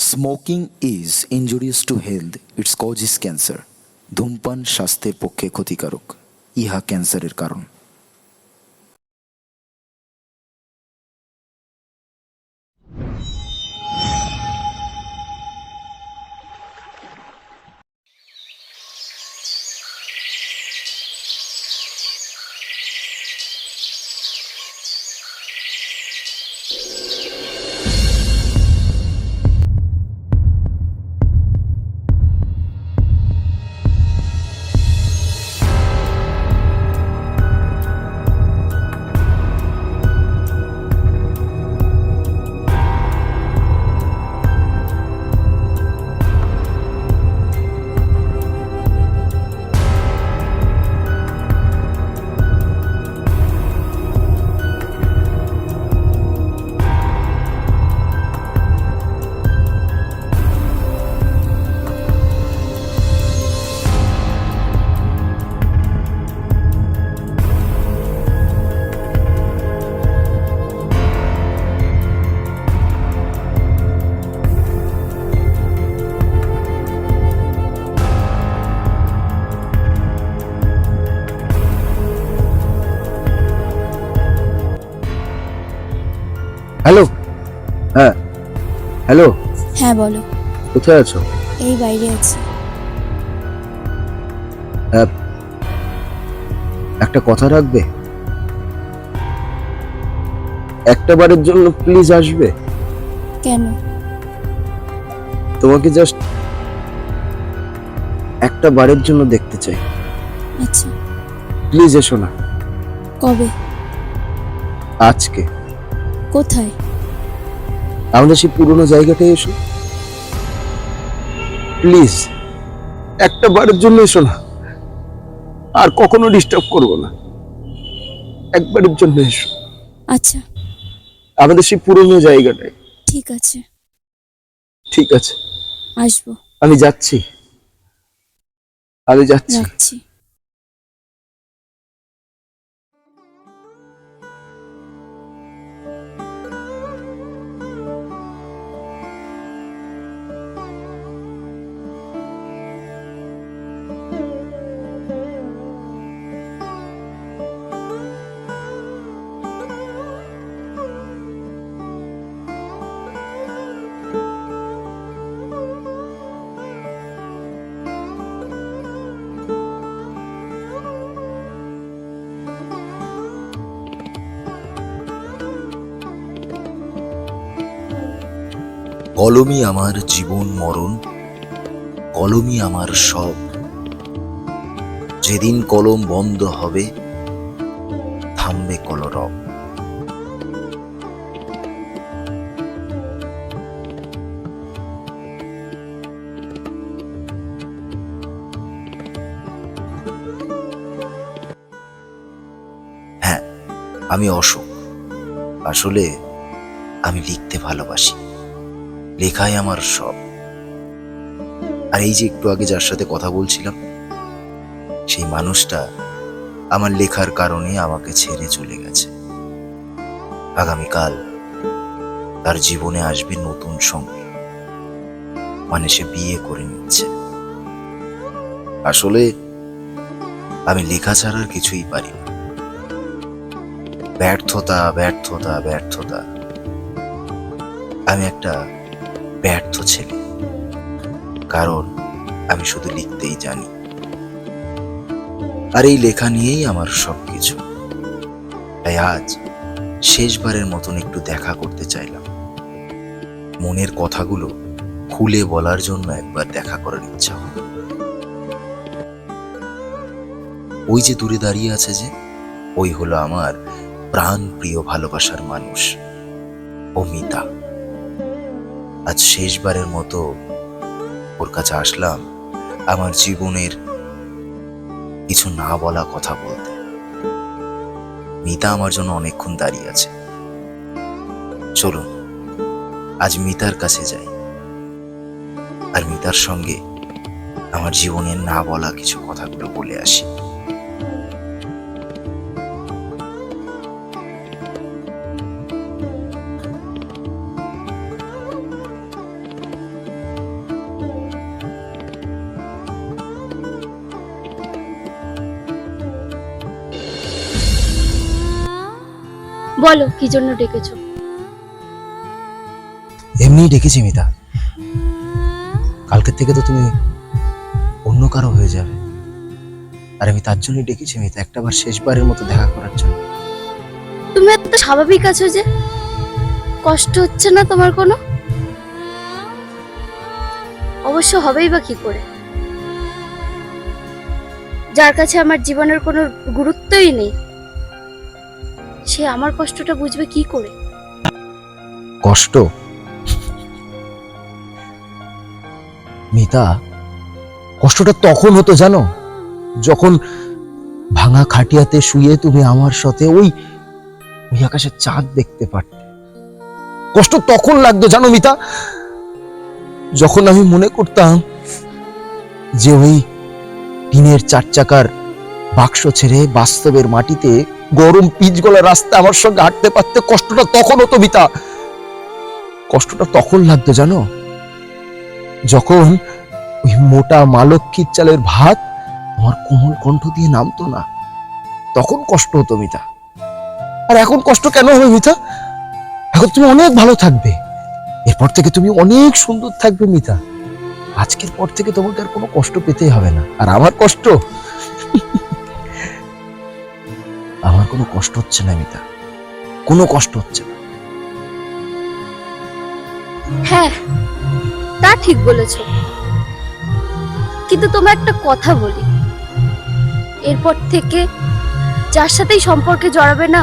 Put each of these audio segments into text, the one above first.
Smoking is injurious to health, its cause is cancer. ধূমপান স্বাস্থ্যের পক্ষে ক্ষতিকারক, ইহা ক্যান্সারের কারণ। হ্যালো। হ্যাঁ, হ্যালো। হ্যাঁ বলো। কোথায় আছো? এই বাইরে আছি। একটা কথা রাখবে? একটা বারের জন্য প্লিজ আসবে? কেন? তোমাকে জাস্ট একটা বারের জন্য দেখতে চাই। আচ্ছা। প্লিজ এসো না। কবে? আজকে। কোথায়? আমাদের সেই পুরোনো জায়গাটায় এসো প্লিজ। একটা বারের জন্য এসো না, আর কখনো ডিস্টার্ব করবো না। একবারের জন্য এসো আচ্ছা আমাদের সেই পুরোনো জায়গাটায়। ঠিক আছে, ঠিক আছে, আসবো। আমি যাচ্ছি, আমি যাচ্ছি। রাখছি। কলমই আমার জীবন মরণ, কলমই আমার সব। যেদিন কলম বন্ধ হবে, থামবে কলরব। হ্যাঁ, আমি অশোক। আসলে আমি লিখতে ভালোবাসি, লেখাই আমার সব। আর এই যে একটু আগে যার সাথে কথা বলছিলাম, সেই মানুষটা আমার লেখার কারণে আমাকে ছেড়ে চলে গেছে। আগামীকাল তার জীবনে আসবে নতুন সঙ্গী, মানে সে বিয়ে করে নিচ্ছে। আসলে আমি লেখা ছাড়ার কিছুই পারি না। ব্যর্থতা ব্যর্থতা ব্যর্থতা। আমি একটা ব্যর্থ ছেলে, কারণ আমি শুধু লিখতেই জানি। আর এই লেখা নিয়েই আমার সবকিছু। তাই আজ শেষবারের মতন একটু দেখা করতে চাইলাম। মনের কথাগুলো খুলে বলার জন্য একবার দেখা করার ইচ্ছা হলো। ওই যে দূরে দাঁড়িয়ে আছে যে, ওই হলো আমার প্রাণ প্রিয় ভালোবাসার মানুষ, অমিতা। আজ শেষবারের মতো ওর কাছে আসলাম আমার জীবনের কিছু না বলা কথা বলতে। মিতা আমার জন্য অনেকক্ষণ দাঁড়িয়ে আছে। চলুন আজ মিতার কাছে যাই, আর মিতার সঙ্গে আমার জীবনের না বলা কিছু কথাগুলো বলে আসি। বলো কি জন্য ডেকেছো? এমনিই ডেকেছি মিতা। কালকের থেকে তো তুমি অন্য কারো হয়ে যাবে, আর আমি তার জন্যই ডেকেছি মিতা, একটাবার শেষবারের মতো দেখা করার জন্য। তুমি এত স্বাভাবিক আছো যে, কষ্ট হচ্ছে না তোমার কোনো? অবশ্য হবেই বা কি করে, যার কাছে আমার জীবনের কোনো গুরুত্বই নেই, সে আমার কষ্টটা বুঝবে কি করে? কষ্ট মিতা, কষ্টটা তখন হতো জানো, যখন ভাঙা খাটিয়াতে শুয়ে তুমি আমার সাথে ওই আকাশের চাঁদ দেখতে পারতে। কষ্ট তখন লাগতো জানো মিতা, যখন আমি মনে করতাম যে ওই টিনের 4 চাকার বাক্স ছেড়ে বাস্তবের মাটিতে গরম পিচ গলা রাস্তা আমার সঙ্গে হাঁটতে পারতে। কষ্টটা তখন হতো মিতা, কষ্টটা তখন লাগতো জানো, যখন ওই মোটা মালক্ষীর চালের ভাত আমার কোমল কণ্ঠ দিয়ে নামতো না, তখন কষ্ট হতো মিতা। আর এখন কষ্ট কেন হবে মিতা? এখন তুমি অনেক ভালো থাকবে, এরপর থেকে তুমি অনেক সুন্দর থাকবে মিতা। আজকের পর থেকে তোমাকে আর কোনো কষ্ট পেতেই হবে না। আর আমার কষ্ট আমার কোনো কষ্ট হচ্ছে না মিতা, কোনো কষ্ট হচ্ছে না। হ্যাঁ, তা ঠিক বলেছ, কিন্তু তোমার একটা কথা বলি, এরপর থেকে যার সাথেই সম্পর্কে জড়াবে না,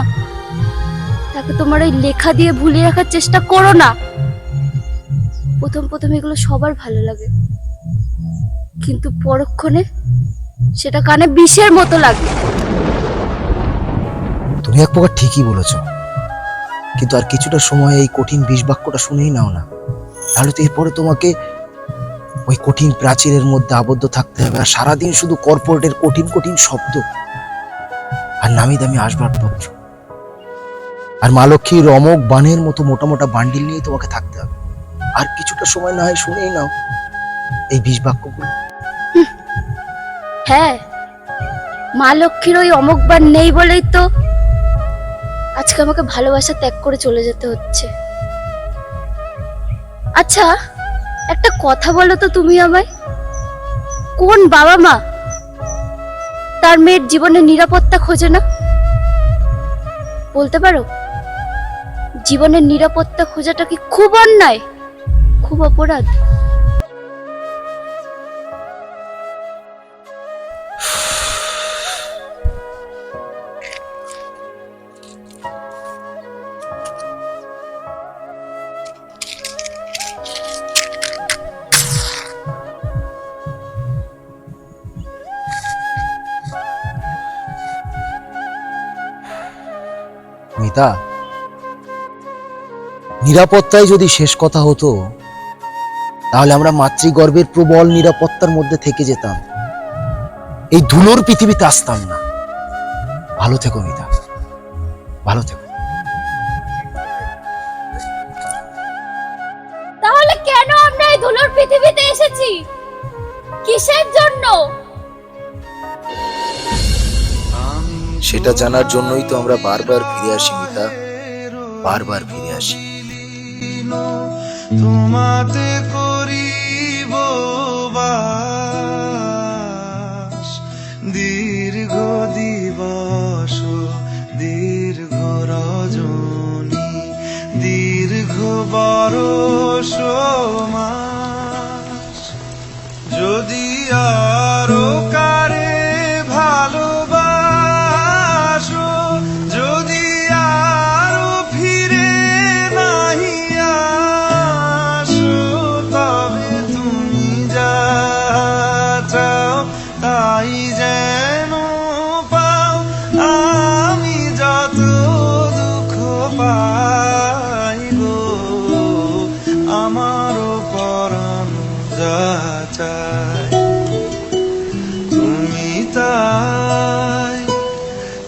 তাকে তোমার ওই লেখা দিয়ে ভুলিয়ে রাখার চেষ্টা করো না। প্রথম প্রথম এগুলো সবার ভালো লাগে, কিন্তু পরক্ষণে সেটা কানে বিষের মতো লাগে। তুমি এক প্রকার ঠিকই বলেছ, কিন্তু আর কিছুটা সময় এই কঠিন বিষ বাক্যটা শুনেই নাও না, তাহলে তো এরপরে তোমাকে ওই কঠিন প্রাচীরের মধ্যে আবদ্ধ থাকতে হবে, আর সারাদিন শুধু কর্পোরেটের কঠিন কঠিন শব্দ আর নামি দামি আসবাবপত্র আর মা লক্ষ্মীর রমক বানের মতো মোটা মোটা বান্ডিল নিয়ে তোমাকে থাকতে হবে। আর কিছুটা সময় না হয় শুনেই নাও এই বিষ বাক্যগুলো। হ্যাঁ, মা লক্ষ্মীর ওই অমুকবার নেই বলেই তো আজকে আমাকে ভালোবাসা ত্যাগ করে চলে যেতে হচ্ছে। আচ্ছা, একটা কথা বলো তো তুমি আমায়, কোন বাবা মা তার মেয়ের জীবনে নিরাপত্তা খোঁজে না? বলতে পারো, জীবনের নিরাপত্তা খোঁজাটা কি খুব অন্যায়, খুব অপরাধ? মিতা, নিরাপত্তায় যদি শেষ কথা হতো, তাহলে আমরা মাতৃগর্ভের প্রবল নিরাপত্তার মধ্যে থেকে যেতাম, এই ধুলোর পৃথিবীতে আসতাম না। ভালো থেকো মিতা, ভালো থেকো। তাহলে কেন আমরা এই ধুলোর পৃথিবীতে এসেছি? কিসের জন্য? সেটা জানার জন্যই তো আমরা বারবার ফিরে আসি মিতা, বারবার ফিরে আসি। তোমাতে করিব বাস, দীর্ঘ দিবস দীর্ঘ রজনী, দীর্ঘ বরষ মাস, যদি আরো কারে ভালোবাসো, যদি আরো ফিরে নাহি আসো, তবে তুমি যা চাও তাই যেন পাও, আমি যত দুঃখ পাই গো, আমারও পরাণ যা চায়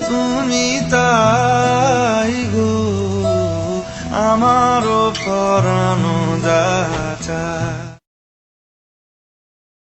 তুমি তাই গো, আমারও পরাণ যা চায়।